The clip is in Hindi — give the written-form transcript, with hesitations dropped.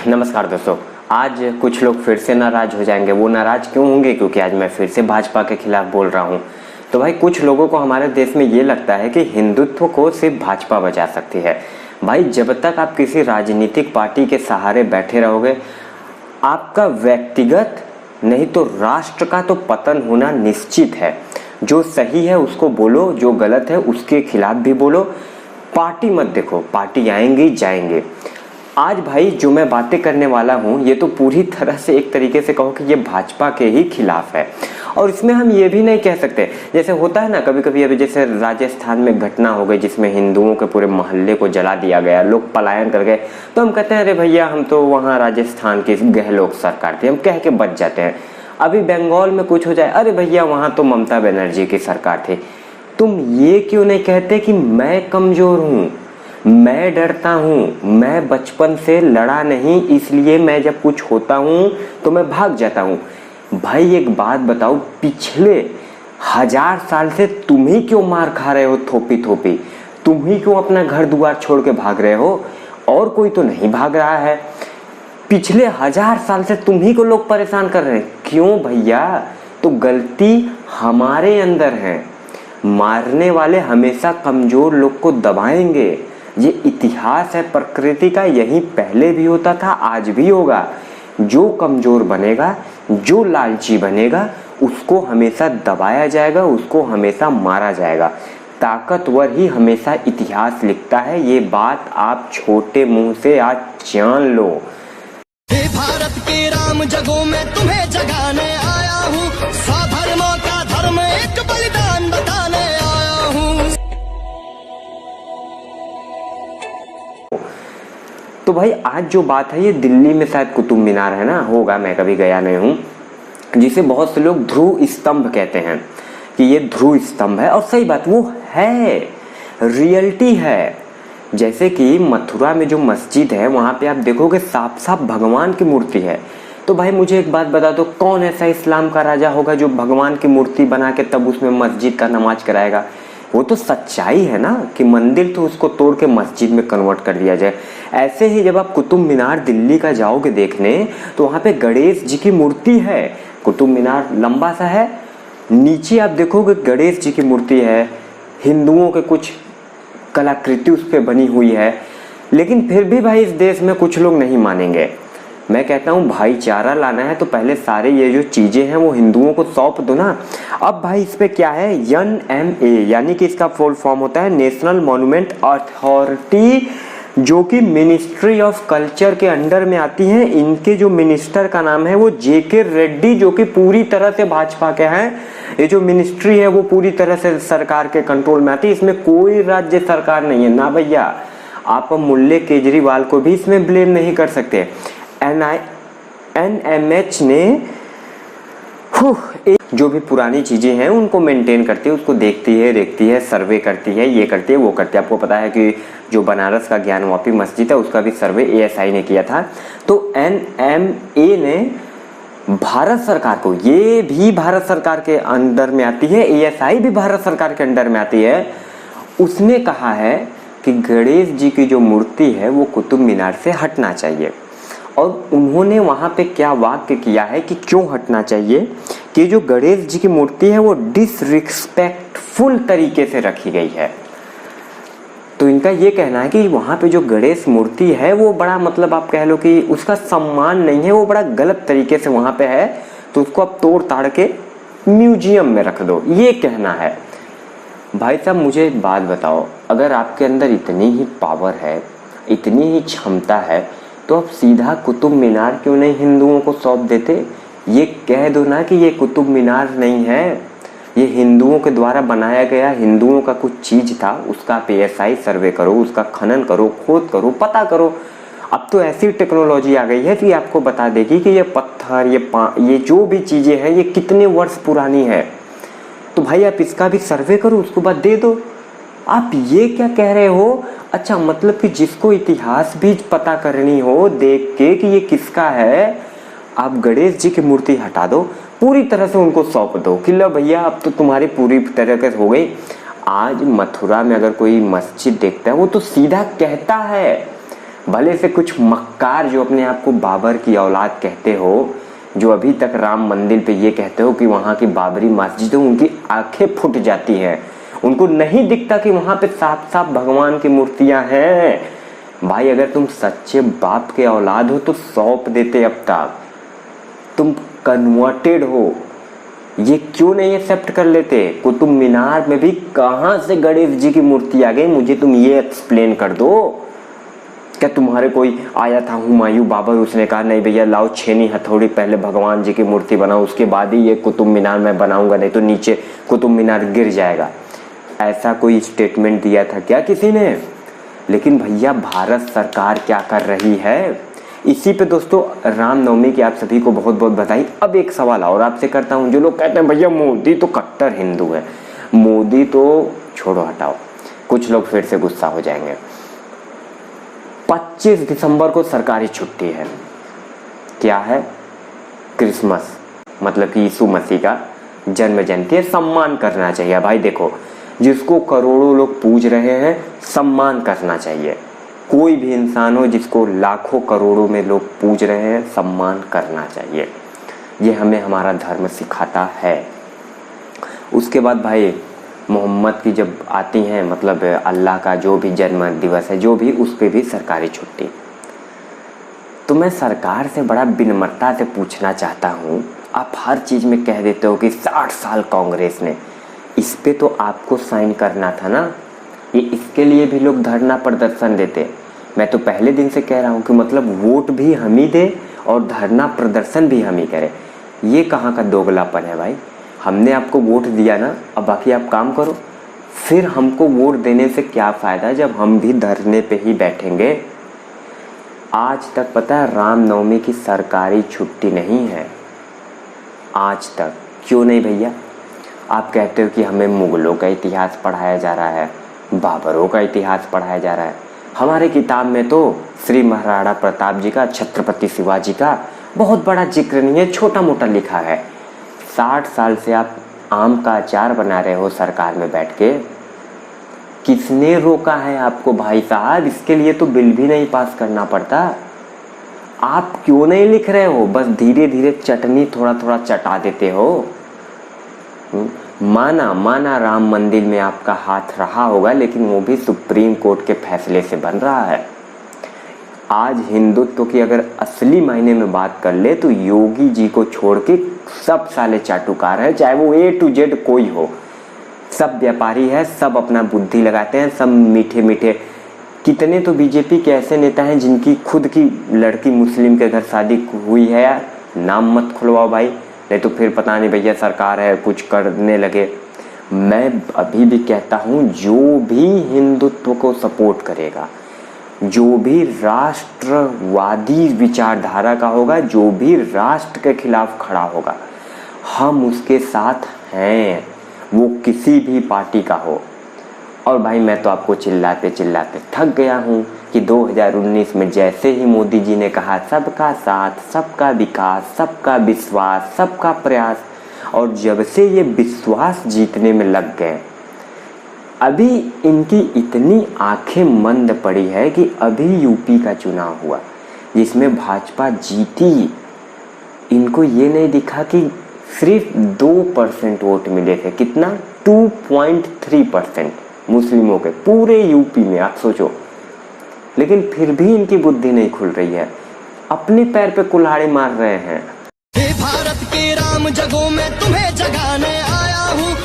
नमस्कार दोस्तों। आज कुछ लोग फिर से नाराज हो जाएंगे। वो नाराज क्यों होंगे? क्योंकि आज मैं फिर से भाजपा के खिलाफ बोल रहा हूँ। तो भाई कुछ लोगों को हमारे देश में ये लगता है कि हिंदुत्व को सिर्फ भाजपा बचा सकती है। भाई जब तक आप किसी राजनीतिक पार्टी के सहारे बैठे रहोगे, आपका व्यक्तिगत नहीं तो राष्ट्र का तो पतन होना निश्चित है। जो सही है उसको बोलो, जो गलत है उसके खिलाफ भी बोलो। पार्टी मत देखो, पार्टी आएंगी जाएंगे। आज भाई जो मैं बातें करने वाला हूँ ये तो पूरी तरह से एक तरीके से कहो कि ये भाजपा के ही खिलाफ है। और इसमें हम ये भी नहीं कह सकते, जैसे होता है ना कभी कभी, अभी जैसे राजस्थान में घटना हो गई जिसमें हिंदुओं के पूरे मोहल्ले को जला दिया गया, लोग पलायन कर गए, तो हम कहते हैं अरे भैया हम तो वहाँ राजस्थान की गहलोत सरकार थी, हम कह के बच जाते हैं। अभी बंगाल में कुछ हो जाए, अरे भैया वहाँ तो ममता बनर्जी की सरकार थी। तुम ये क्यों नहीं कहते कि मैं कमजोर हूँ, मैं डरता हूँ, मैं बचपन से लड़ा नहीं, इसलिए मैं जब कुछ होता हूँ तो मैं भाग जाता हूँ। भाई एक बात बताओ, पिछले 1000 साल से तुम ही क्यों मार खा रहे हो थोपी थोपी? तुम ही क्यों अपना घर द्वार छोड़ के भाग रहे हो? और कोई तो नहीं भाग रहा है। पिछले 1000 साल से तुम ही को लोग परेशान कर रहे हैं। क्यों भैया? तो गलती हमारे अंदर है। मारने वाले हमेशा कमजोर लोग को दबाएंगे। ये इतिहास है प्रकृति का, यही पहले भी होता था, आज भी होगा। जो कमजोर बनेगा, जो लालची बनेगा, उसको हमेशा दबाया जाएगा, उसको हमेशा मारा जाएगा। ताकतवर ही हमेशा इतिहास लिखता है। ये बात आप छोटे मुंह से आज जान लो। हे भारत के राम जगों में तुम्हें जगाने आया हूँ, स्वधर्मों का धर्म एक बलिदान बताने आया हूँ। तो भाई आज जो बात है ये दिल्ली में शायद कुतुब मीनार है ना, होगा, मैं कभी गया नहीं हूँ, जिसे बहुत से लोग ध्रुव स्तंभ कहते हैं कि ये ध्रुव स्तंभ है। और सही बात वो है, रियलिटी है। जैसे कि मथुरा में जो मस्जिद है वहाँ पे आप देखोगे साफ साफ भगवान की मूर्ति है। तो भाई मुझे एक बात बता दो, कौन ऐसा इस्लाम का राजा होगा जो भगवान की मूर्ति बना के तब उसमें मस्जिद का नमाज कराएगा? वो तो सच्चाई है ना कि मंदिर तो उसको तोड़ के मस्जिद में कन्वर्ट कर दिया जाए। ऐसे ही जब आप कुतुब मीनार दिल्ली का जाओगे देखने तो वहाँ पे गणेश जी की मूर्ति है। कुतुब मीनार लंबा सा है, नीचे आप देखोगे गणेश जी की मूर्ति है, हिंदुओं के कुछ कलाकृति उस पर बनी हुई है। लेकिन फिर भी भाई इस देश में कुछ लोग नहीं मानेंगे। मैं कहता हूँ भाईचारा लाना है तो पहले सारे ये जो चीज़ें हैं वो हिंदुओं को सौंप दो ना। अब भाई इस पे क्या है, NMA यानी कि इसका फुल फॉर्म होता है नेशनल मॉन्यूमेंट अथॉरिटी, जो कि मिनिस्ट्री ऑफ कल्चर के अंडर में आती है। इनके जो मिनिस्टर का नाम है वो JK रेड्डी, जो कि पूरी तरह से भाजपा के हैं। ये जो मिनिस्ट्री है वो पूरी तरह से सरकार के कंट्रोल में आती है, इसमें कोई राज्य सरकार नहीं है ना भैया। आप मुल्ले केजरीवाल को भी इसमें ब्लेम नहीं कर सकते। NMH ने जो भी पुरानी चीज़ें हैं उनको मेंटेन करती है, उसको देखती है, सर्वे करती है, ये करती है, वो करती है। आपको पता है कि जो बनारस का ज्ञानवापी मस्जिद है उसका भी सर्वे ASI ने किया था। तो NMA ने भारत सरकार को, ये भी भारत सरकार के अंडर में आती है, ASI भी भारत सरकार के अंडर में आती है, उसने कहा है कि गणेश जी की जो मूर्ति है वो कुतुब मीनार से हटना चाहिए। और उन्होंने वहाँ पे क्या वाक्य किया है कि क्यों हटना चाहिए, कि जो गणेश जी की मूर्ति है वो डिसरिस्पेक्टफुल तरीके से रखी गई है। तो इनका ये कहना है कि वहाँ पे जो गणेश मूर्ति है वो बड़ा, मतलब आप कह लो कि उसका सम्मान नहीं है, वो बड़ा गलत तरीके से वहाँ पे है, तो उसको आप तोड़ ताड़ के म्यूजियम में रख दो, ये कहना है। भाई साहब मुझे एक बात बताओ, अगर आपके अंदर इतनी ही पावर है, इतनी ही क्षमता है, तो आप सीधा कुतुब मीनार क्यों नहीं हिंदुओं को सौंप देते? ये कह दो ना कि ये कुतुब मीनार नहीं है, ये हिंदुओं के द्वारा बनाया गया, हिंदुओं का कुछ चीज था, उसका PSI सर्वे करो, उसका खनन करो, खोद करो, पता करो। अब तो ऐसी टेक्नोलॉजी आ गई है कि आपको बता देगी कि ये पत्थर, ये जो भी चीजें हैं ये कितने वर्ष पुरानी है। तो भाई आप इसका भी सर्वे करो, उसको बाद दे दो। आप ये क्या कह रहे हो? अच्छा, मतलब कि जिसको इतिहास भी पता करनी हो देख के कि ये किसका है, आप गणेश जी की मूर्ति हटा दो, पूरी तरह से उनको सौंप दो कि लो भैया अब तो तुम्हारी पूरी तरह से हो गई। आज मथुरा में अगर कोई मस्जिद देखता है वो तो सीधा कहता है भले से कुछ मक्कार जो अपने आप को बाबर की औलाद कहते हो, जो अभी तक राम मंदिर पे ये कहते हो कि वहाँ की बाबरी मस्जिद है, उनकी आंखें फूट जाती है। उनको नहीं दिखता कि वहाँ पे साफ साफ भगवान की मूर्तियां हैं। भाई अगर तुम सच्चे बाप के औलाद हो तो सौंप देते अब तक। तुम कन्वर्टेड हो, ये क्यों नहीं एक्सेप्ट कर लेते? कुतुब मीनार में भी कहाँ से गणेश जी की मूर्ति आ गई, मुझे तुम ये एक्सप्लेन कर दो। क्या तुम्हारे कोई आया था हुमायूं बाबर, उसने कहा नहीं भैया लाओ छेनी हथौड़ी, पहले भगवान जी की मूर्ति बनाओ, उसके बाद ही ये कुतुब मीनार मैं बनाऊंगा, नहीं तो नीचे कुतुब मीनार गिर जाएगा। ऐसा कोई स्टेटमेंट दिया था क्या किसी ने? लेकिन भैया भारत सरकार क्या कर रही है? इसी पे दोस्तों रामनवमी की आप सभी को बहुत बहुत बधाई। अब एक सवाल और आपसे करता हूँ। जो लोग कहते हैं भैया मोदी तो कट्टर हिंदू है, मोदी तो छोड़ो हटाओ, कुछ लोग फिर से गुस्सा हो जाएंगे। 25 दिसंबर को सरकारी छुट्टी है। क्या है? क्रिसमस, मतलब कि यीशु मसीह का जन्म जयंती है, सम्मान करना चाहिए। भाई देखो, जिसको करोड़ों लोग पूज रहे हैं सम्मान करना चाहिए। कोई भी इंसान हो जिसको लाखों करोड़ों में लोग पूज रहे हैं, सम्मान करना चाहिए। ये हमें हमारा धर्म सिखाता है। उसके बाद भाई मोहम्मद की जब आती हैं, मतलब अल्लाह का जो भी जन्म दिवस है, जो भी, उस पर भी सरकारी छुट्टी। तो मैं सरकार से बड़ा विनम्रता से पूछना चाहता हूँ, आप हर चीज़ में कह देते हो कि 60 साल कांग्रेस ने, इस पे तो आपको साइन करना था ना। ये इसके लिए भी लोग धरना प्रदर्शन देते। मैं तो पहले दिन से कह रहा हूँ कि मतलब वोट भी हम ही दे और धरना प्रदर्शन भी हम ही करें। ये कहाँ का दोगलापन है भाई? हमने आपको वोट दिया ना, अब बाकी आप काम करो। फिर हमको वोट देने से क्या फ़ायदा जब हम भी धरने पे ही बैठेंगे। आज तक पता है रामनवमी की सरकारी छुट्टी नहीं है, आज तक। क्यों नहीं भैया? आप कहते हो कि हमें मुगलों का इतिहास पढ़ाया जा रहा है, बाबरों का इतिहास पढ़ाया जा रहा है। हमारे किताब में तो श्री महाराणा प्रताप जी का, छत्रपति शिवाजी का बहुत बड़ा जिक्र नहीं है, छोटा मोटा लिखा है। 60 साल से आप आम का अचार बना रहे हो सरकार में बैठ के। किसने रोका है आपको भाई साहब? इसके लिए तो बिल भी नहीं पास करना पड़ता। आप क्यों नहीं लिख रहे हो? बस धीरे धीरे चटनी थोड़ा थोड़ा चटा देते हो। माना राम मंदिर में आपका हाथ रहा होगा, लेकिन वो भी सुप्रीम कोर्ट के फैसले से बन रहा है। आज हिंदुत्व की अगर असली मायने में बात कर ले तो योगी जी को छोड़ के सब साले चाटुकार है, चाहे वो A to Z कोई हो। सब व्यापारी है, सब अपना बुद्धि लगाते हैं, सब मीठे मीठे। कितने तो बीजेपी के ऐसे नेता हैं जिनकी खुद की लड़की मुस्लिम के घर शादी हुई है। यार नाम मत खुलवाओ भाई, नहीं तो फिर पता नहीं भैया सरकार है कुछ करने लगे। मैं अभी भी कहता हूँ, जो भी हिंदुत्व को सपोर्ट करेगा, जो भी राष्ट्रवादी विचारधारा का होगा, जो भी राष्ट्र के खिलाफ खड़ा होगा, हम उसके साथ हैं, वो किसी भी पार्टी का हो। और भाई मैं तो आपको चिल्लाते चिल्लाते थक गया हूँ कि 2019 में जैसे ही मोदी जी ने कहा सबका साथ, सबका विकास, सबका विश्वास, सबका प्रयास, और जब से ये विश्वास जीतने में लग गए, अभी इनकी इतनी आंखें मंद पड़ी है कि अभी यूपी का चुनाव हुआ जिसमें भाजपा जीती, इनको ये नहीं दिखा कि सिर्फ 2% वोट मिले थे। कितना? 2.3% मुस्लिमों के पूरे यूपी में, आप सोचो। लेकिन फिर भी इनकी बुद्धि नहीं खुल रही है, अपने पैर पे कुल्हाड़ी मार रहे हैं। हे भारत के राम जगों में तुम्हें जगाने आया हूँ।